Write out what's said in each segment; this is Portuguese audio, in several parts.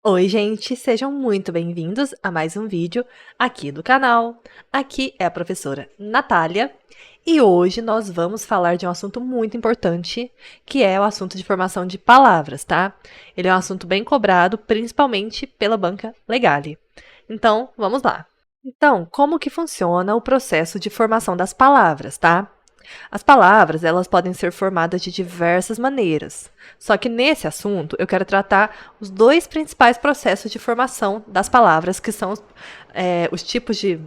Oi, gente, sejam muito bem-vindos a mais um vídeo aqui do canal. Aqui é a professora Natália e hoje nós vamos falar de um assunto muito importante, que é o assunto de formação de palavras, tá? Ele é um assunto bem cobrado, principalmente pela banca Legale. Então, vamos lá. Então, como que funciona o processo de formação das palavras, tá? As palavras, elas podem ser formadas de diversas maneiras. Só que nesse assunto, eu quero tratar os dois principais processos de formação das palavras, que são os tipos de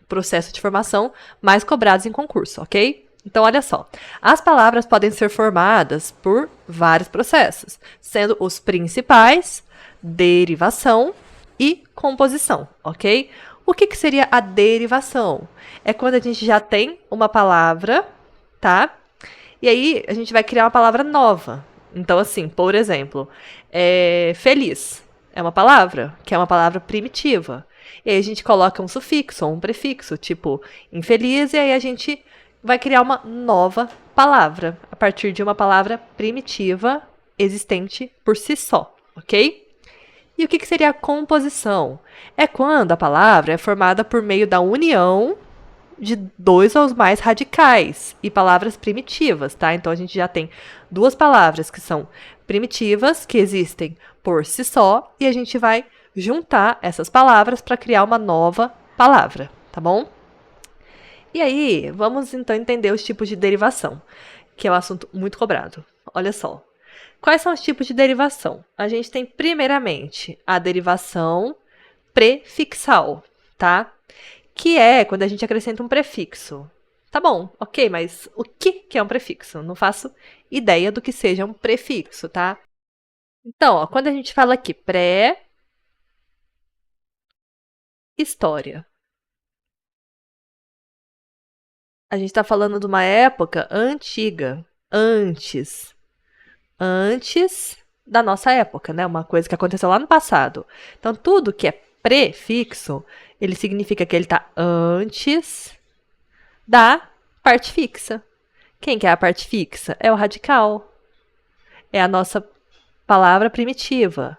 processo de formação mais cobrados em concurso, ok? Então, olha só. As palavras podem ser formadas por vários processos, sendo os principais derivação e composição, ok? O que seria a derivação? É quando a gente já tem uma palavra, tá? E aí a gente vai criar uma palavra nova. Então, assim, por exemplo, feliz é uma palavra, que é uma palavra primitiva. E aí a gente coloca um sufixo ou um prefixo, tipo infeliz, e aí a gente vai criar uma nova palavra, a partir de uma palavra primitiva existente por si só, ok? E o que seria a composição? É quando a palavra é formada por meio da união de dois ou mais radicais e palavras primitivas, tá? Então a gente já tem duas palavras que são primitivas, que existem por si só, e a gente vai juntar essas palavras para criar uma nova palavra, tá bom? E aí, vamos então entender os tipos de derivação, que é um assunto muito cobrado. Olha só. Quais são os tipos de derivação? A gente tem, primeiramente, a derivação prefixal, tá? Que é quando a gente acrescenta um prefixo. Tá bom, ok, mas o que é um prefixo? Não faço ideia do que seja um prefixo, tá? Então, ó, quando a gente fala aqui pré-história, a gente está falando de uma época antiga, antes da nossa época, né? Uma coisa que aconteceu lá no passado. Então, tudo que é prefixo, ele significa que ele está antes da parte fixa. Quem que é a parte fixa? É o radical. É a nossa palavra primitiva,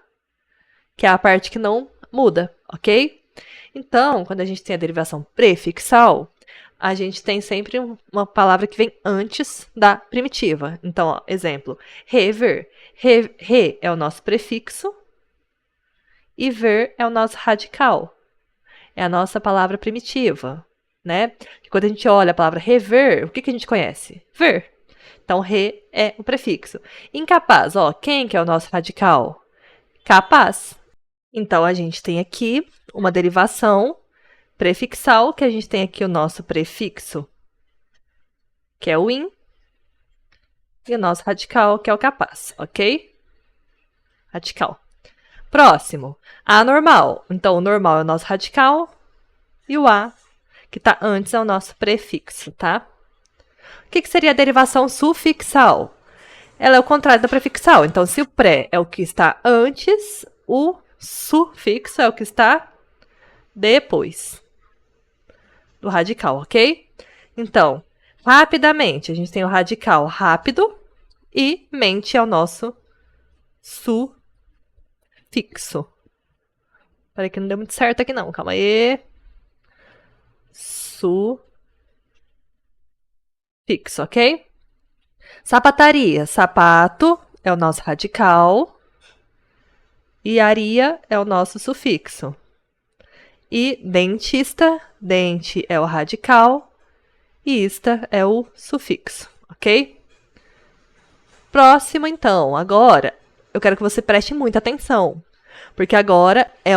que é a parte que não muda, ok? Então, quando a gente tem a derivação prefixal, a gente tem sempre uma palavra que vem antes da primitiva. Então, ó, exemplo, rever. Re é o nosso prefixo e ver é o nosso radical. É a nossa palavra primitiva, né? Quando a gente olha a palavra rever, o que a gente conhece? Ver. Então, re é o prefixo. Incapaz, ó, quem que é o nosso radical? Capaz. Então, a gente tem aqui uma derivação prefixal, que a gente tem aqui o nosso prefixo, que é o in, e o nosso radical, que é o capaz, ok? Radical. Próximo, anormal. Então, o normal é o nosso radical e o a, que está antes, é o nosso prefixo, tá? O que seria a derivação sufixal? Ela é o contrário da prefixal. Então, se o pré é o que está antes, o sufixo é o que está depois do radical, ok? Então, rapidamente, a gente tem o radical rápido e mente é o nosso sufixo. Peraí que não deu muito certo aqui não, calma aí. Sufixo, ok? Sapataria, sapato é o nosso radical e aria é o nosso sufixo. E dentista, dente é o radical e ista é o sufixo, ok? Próximo, então, agora eu quero que você preste muita atenção, porque agora é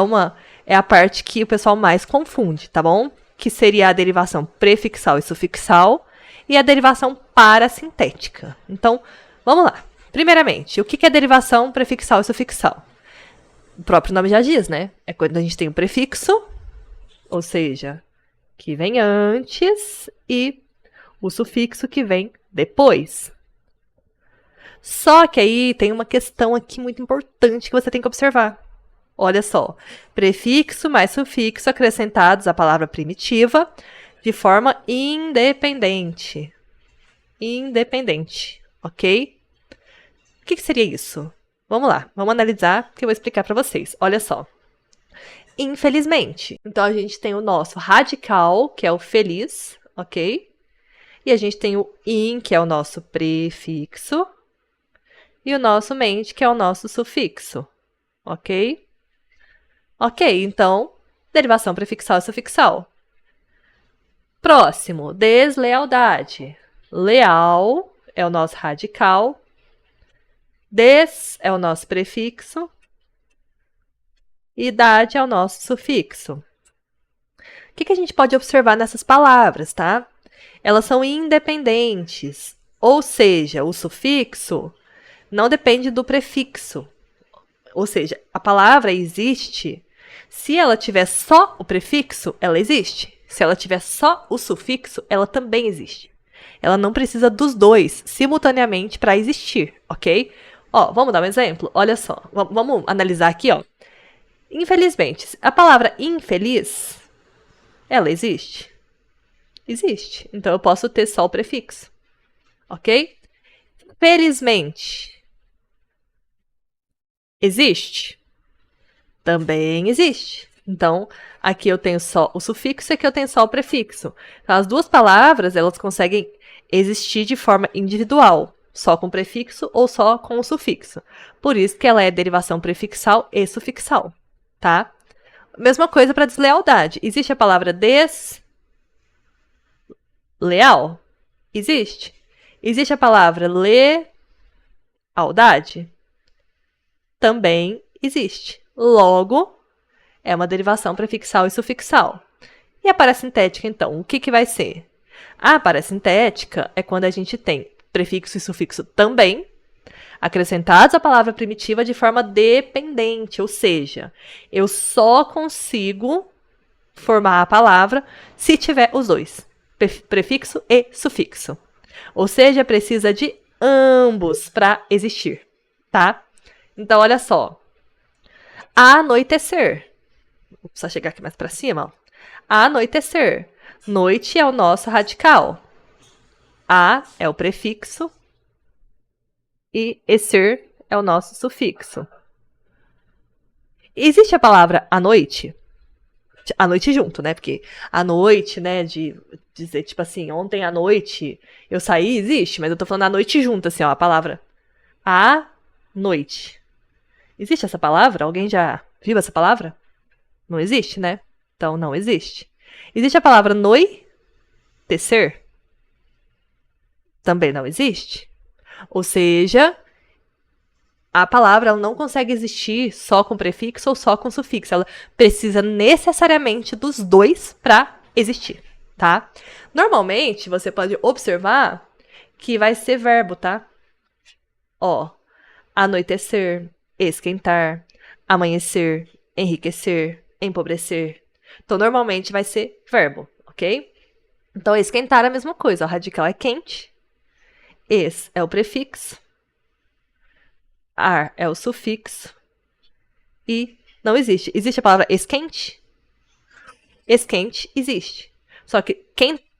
a parte que o pessoal mais confunde, tá bom? Que seria a derivação prefixal e sufixal e a derivação parasintética. Então, vamos lá. Primeiramente, o que é derivação prefixal e sufixal? O próprio nome já diz, né? É quando a gente tem um prefixo, ou seja, que vem antes, e o sufixo que vem depois. Só que aí tem uma questão aqui muito importante que você tem que observar. Olha só, prefixo mais sufixo acrescentados à palavra primitiva de forma independente. Independente, ok? O que seria isso? Vamos lá, vamos analisar que eu vou explicar para vocês. Olha só. Infelizmente. Então, a gente tem o nosso radical, que é o feliz, ok? E a gente tem o in, que é o nosso prefixo. E o nosso mente, que é o nosso sufixo, ok? Ok, então, derivação prefixal e sufixal. Próximo, deslealdade. Leal é o nosso radical. Des é o nosso prefixo. E idade é o nosso sufixo. O que a gente pode observar nessas palavras, tá? Elas são independentes, ou seja, o sufixo não depende do prefixo. Ou seja, a palavra existe. Se ela tiver só o prefixo, ela existe. Se ela tiver só o sufixo, ela também existe. Ela não precisa dos dois simultaneamente para existir, ok? Ó, vamos dar um exemplo? Olha só, vamos analisar aqui, ó. Infelizmente, a palavra infeliz, ela existe? Existe. Então, eu posso ter só o prefixo, ok? Felizmente, existe? Também existe. Então, aqui eu tenho só o sufixo e aqui eu tenho só o prefixo. Então, as duas palavras, elas conseguem existir de forma individual, só com prefixo ou só com o sufixo. Por isso que ela é derivação prefixal e sufixal, tá? Mesma coisa para deslealdade. Existe a palavra desleal? Existe. Existe a palavra lealdade? Também existe. Logo, é uma derivação prefixal e sufixal. E a parasintética, então, o que vai ser? A parasintética é quando a gente tem prefixo e sufixo também, acrescentados à palavra primitiva de forma dependente, ou seja, eu só consigo formar a palavra se tiver os dois, prefixo e sufixo. Ou seja, precisa de ambos para existir, tá? Então, olha só. Anoitecer. Vou precisar chegar aqui mais para cima. Ó. Anoitecer. Noite é o nosso radical. A é o prefixo. E ecer é o nosso sufixo. Existe a palavra à noite? À noite junto, né? Porque à noite, né? De dizer, tipo assim, ontem à noite eu saí, existe. Mas eu tô falando à noite junto, assim, ó. A palavra à noite. Existe essa palavra? Alguém já viu essa palavra? Não existe, né? Então, não existe. Existe a palavra anoitecer? Também não existe. Ou seja, a palavra ela não consegue existir só com prefixo ou só com sufixo. Ela precisa necessariamente dos dois para existir, tá? Normalmente, você pode observar que vai ser verbo, tá? Ó, anoitecer, esquentar, amanhecer, enriquecer, empobrecer. Então, normalmente vai ser verbo, ok? Então, esquentar é a mesma coisa. O radical é quente. Es é o prefixo. Ar é o sufixo. E não existe. Existe a palavra esquente? Esquente existe. Só que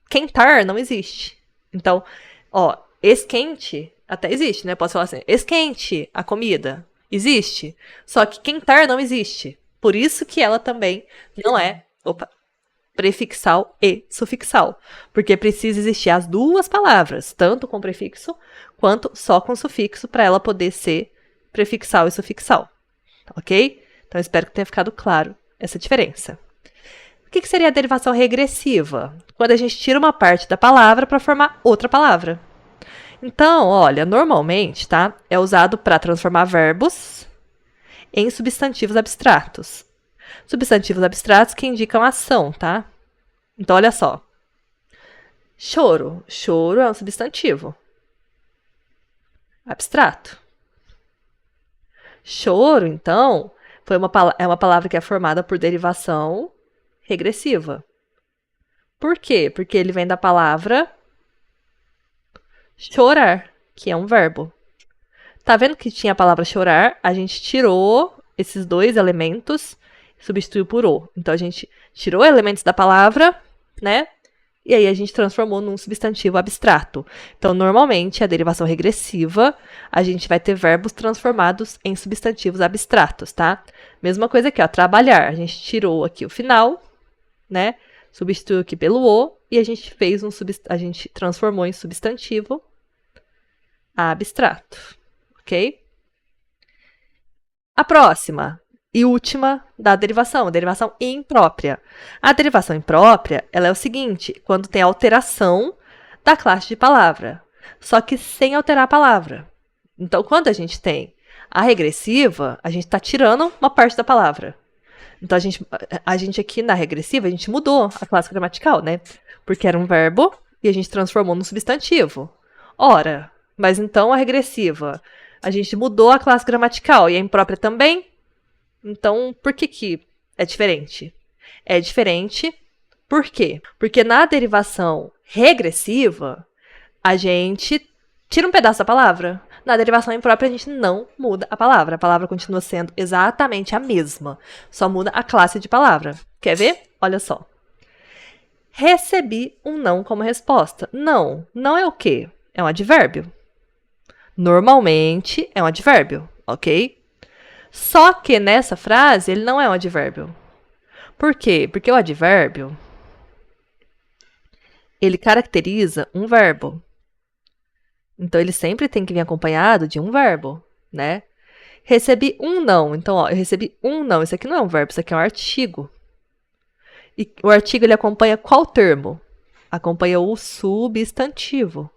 quentar não existe. Então, ó, esquente até existe, né? Posso falar assim, esquente a comida. Existe. Só que quentar não existe. Por isso que ela também não é prefixal e sufixal. Porque precisa existir as duas palavras, tanto com prefixo quanto só com sufixo, para ela poder ser prefixal e sufixal. Ok? Então, espero que tenha ficado claro essa diferença. O que seria a derivação regressiva? Quando a gente tira uma parte da palavra para formar outra palavra. Então, olha, normalmente, tá? É usado para transformar verbos em substantivos abstratos. Substantivos abstratos que indicam ação, tá? Então, olha só. Choro. Choro é um substantivo abstrato. Choro, então, é uma palavra que é formada por derivação regressiva. Por quê? Porque ele vem da palavra chorar, que é um verbo. Tá vendo que tinha a palavra chorar? A gente tirou esses dois elementos e substituiu por o. Então, a gente tirou elementos da palavra, né? e aí a gente transformou num substantivo abstrato. Então, normalmente, a derivação regressiva, a gente vai ter verbos transformados em substantivos abstratos, tá? Mesma coisa aqui, ó, trabalhar. A gente tirou aqui o final, né? Substituiu aqui pelo o, e a gente a gente transformou em substantivo abstrato, ok? A próxima e última da derivação, a derivação imprópria. A derivação imprópria, ela é o seguinte, quando tem alteração da classe de palavra, só que sem alterar a palavra. Então, quando a gente tem a regressiva, a gente está tirando uma parte da palavra. Então, a gente aqui na regressiva, a gente mudou a classe gramatical, né? Porque era um verbo e a gente transformou num substantivo. Ora, mas então a regressiva, a gente mudou a classe gramatical e a imprópria também? Então, por que é diferente? É diferente por quê? Porque na derivação regressiva, a gente tira um pedaço da palavra. Na derivação imprópria, a gente não muda a palavra. A palavra continua sendo exatamente a mesma. Só muda a classe de palavra. Quer ver? Olha só. Recebi um não como resposta. Não. Não é o quê? É um advérbio. Normalmente é um advérbio, ok? Só que nessa frase ele não é um advérbio. Por quê? Porque o advérbio ele caracteriza um verbo. Então ele sempre tem que vir acompanhado de um verbo, né? Recebi um não. Então, ó, eu recebi um não. Isso aqui não é um verbo, isso aqui é um artigo. E o artigo ele acompanha qual termo? Acompanha o substantivo.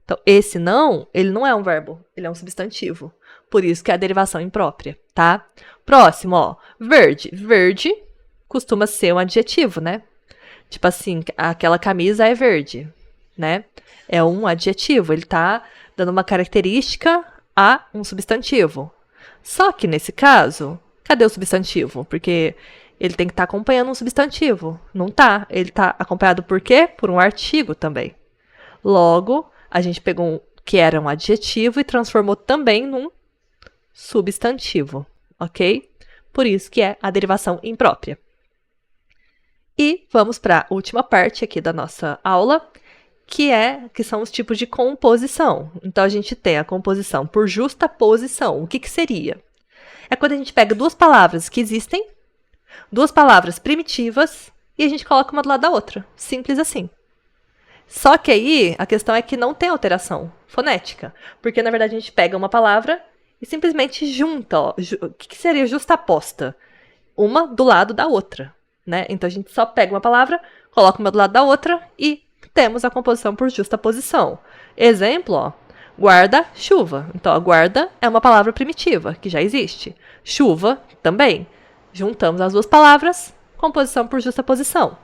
Então, esse não, ele não é um verbo, ele é um substantivo. Por isso que é a derivação imprópria, tá? Próximo, ó, verde. Verde costuma ser um adjetivo, né? Tipo assim, aquela camisa é verde, né? É um adjetivo, ele tá dando uma característica a um substantivo. Só que nesse caso, cadê o substantivo? Porque ele tem que estar acompanhando um substantivo. Não tá. Ele tá acompanhado por quê? Por um artigo também. Logo, a gente pegou um que era um adjetivo e transformou também num substantivo, ok? Por isso que é a derivação imprópria. E vamos para a última parte aqui da nossa aula, que são os tipos de composição. Então, a gente tem a composição por justaposição. O que seria? É quando a gente pega duas palavras que existem, duas palavras primitivas, e a gente coloca uma do lado da outra. Simples assim. Só que aí, a questão é que não tem alteração fonética. Porque, na verdade, a gente pega uma palavra e simplesmente junta. Ó, o que seria justaposta? Uma do lado da outra, né? Então, a gente só pega uma palavra, coloca uma do lado da outra e temos a composição por justaposição. Exemplo, ó, guarda-chuva. Então, a guarda é uma palavra primitiva, que já existe. Chuva, também. Juntamos as duas palavras, composição por justaposição.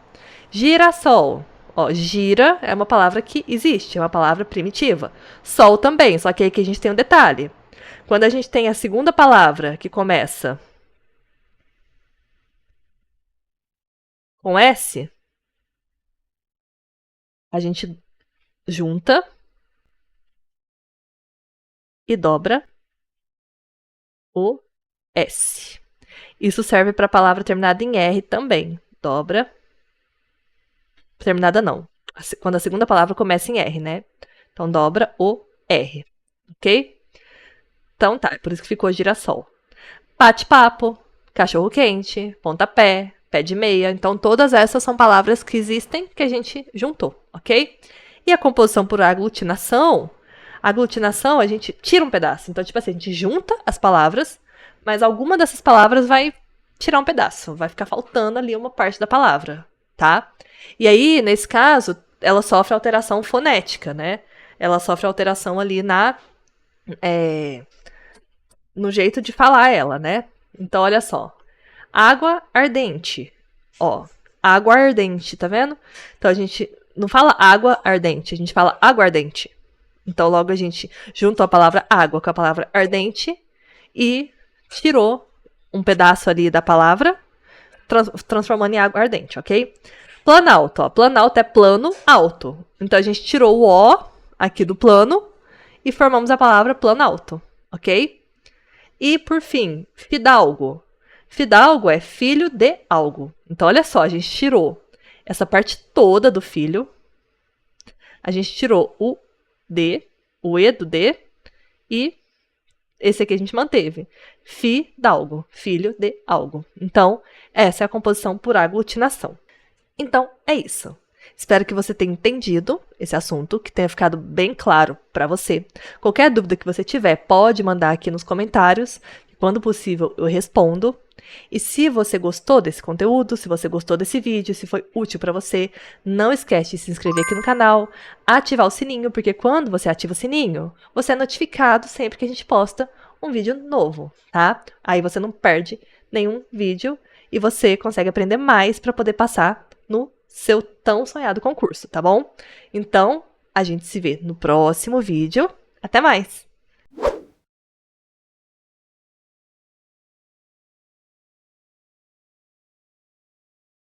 Girassol. Ó, gira é uma palavra que existe, é uma palavra primitiva. Sol também, só que aqui a gente tem um detalhe. Quando a gente tem a segunda palavra que começa com S, a gente junta e dobra o S. Isso serve para a palavra terminada em R também. Dobra. Terminada não. Quando a segunda palavra começa em R, né? Então, dobra o R. Ok? Então, tá. É por isso que ficou girassol. Bate-papo, cachorro-quente, pontapé, pé de meia. Então, todas essas são palavras que existem que a gente juntou, ok? E a composição por aglutinação, a gente tira um pedaço. Então, tipo assim, a gente junta as palavras, mas alguma dessas palavras vai tirar um pedaço. Vai ficar faltando ali uma parte da palavra, tá? E aí, nesse caso, ela sofre alteração fonética, né? Ela sofre alteração ali no jeito de falar ela, né? Então, olha só. Água ardente. Ó, água ardente, tá vendo? Então, a gente não fala água ardente, a gente fala aguardente. Então, logo a gente juntou a palavra água com a palavra ardente e tirou um pedaço ali da palavra, transformando em água ardente, ok? Planalto, ó. Planalto é plano alto. Então, a gente tirou o O aqui do plano e formamos a palavra planalto, ok? E, por fim, fidalgo. Fidalgo é filho de algo. Então, olha só, a gente tirou essa parte toda do filho. A gente tirou o D, o E do D, e esse aqui a gente manteve. Fidalgo, filho de algo. Então, essa é a composição por aglutinação. Então, é isso. Espero que você tenha entendido esse assunto, que tenha ficado bem claro para você. Qualquer dúvida que você tiver, pode mandar aqui nos comentários. Quando possível, eu respondo. E se você gostou desse conteúdo, se você gostou desse vídeo, se foi útil para você, não esquece de se inscrever aqui no canal, ativar o sininho, porque quando você ativa o sininho, você é notificado sempre que a gente posta um vídeo novo, tá? Aí você não perde nenhum vídeo e você consegue aprender mais para poder passar no seu tão sonhado concurso, tá bom? Então, a gente se vê no próximo vídeo. Até mais!